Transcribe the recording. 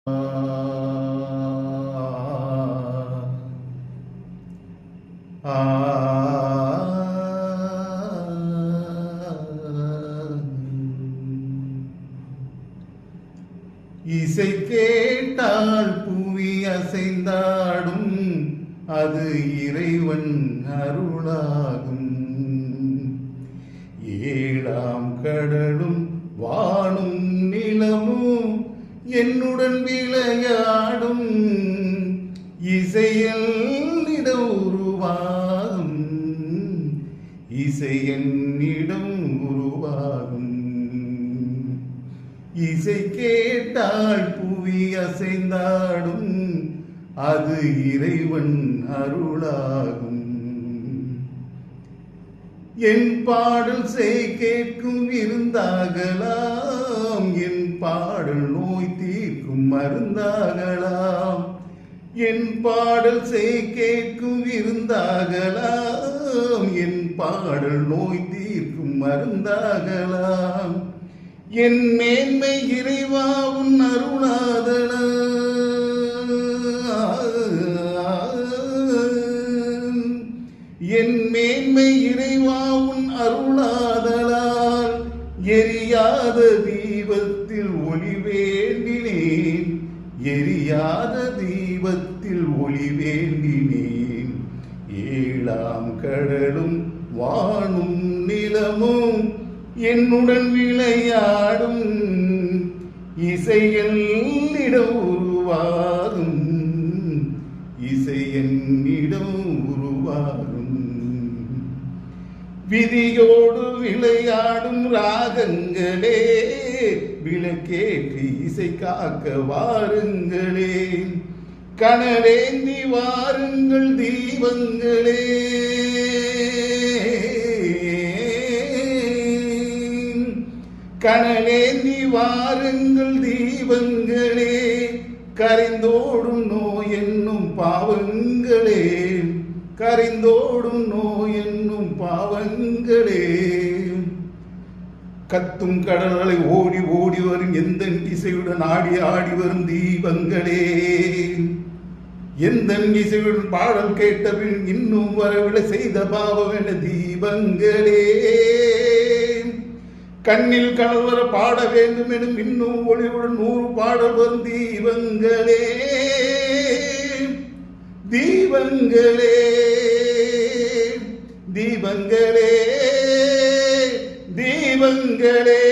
இசை கேட்டால் புவி அசைந்தாடும், அது இறைவன் அருளாகும். ஏழாம் கடலும் வானும் நிலமும் என்னுடன் விளையாடும், இசையில் இடம் உருவாகும், இசையன்னிடம் உருவாகும். இசை கேட்டால் புவி அசைந்தாடும், அது இறைவன் அருளாகும். என் பாடல் செய் கேட்கும் விருந்தாகலாம், என் பாடல் நோய் தீர்க்கும் மருந்தாகலாம். என் பாடல் செய் கேட்கும் விருந்தாகலாம், என் பாடல் நோய் தீர்க்கும் மருந்தாகலாம். என் மேன்மை இறைவா உன் அருளாதன, என் மேன்மை இறைவா உன் அருளாதலால் எரியாத தீபத்தில் ஒளி வேண்டினேன், எரியாத தீபத்தில் ஒளி வேண்டினேன். ஏழாம் கடலும் வானும் நிலமும் என்னுடன் விளையாடும், இசையில் இடம் உருவாகும், இசையன்னிடம் உருவாகும். விதியோடு விளையாடும் ராகங்களே, விளக்கேற்றி இசை காக்க வாருங்களே. கனலேந்தி வாருங்கள் தீபங்களே, கனலேந்தி வாருங்கள் தீபங்களே. கரைந்தோடும் நோய் என்னும் பாவங்களே, கரைந்தோடும் நோய் என்னும் பாவங்களே. கத்தும் கடல்களை ஓடி ஓடி வரும் எந்த இசையுடன் ஆடி ஆடி வரும் தீபங்களே. எந்த இசையுடன் பாடல் கேட்டபின் இன்னும் வரவில்லை செய்த பாவம் என தீபங்களே. கண்ணில் கணவர் பாட வேண்டும் எனும் இன்னும் ஒளிவுடன் 100 பாடல் வரும் தீபங்களே, தீபங்களே, தீபங்களே, தீபங்களே.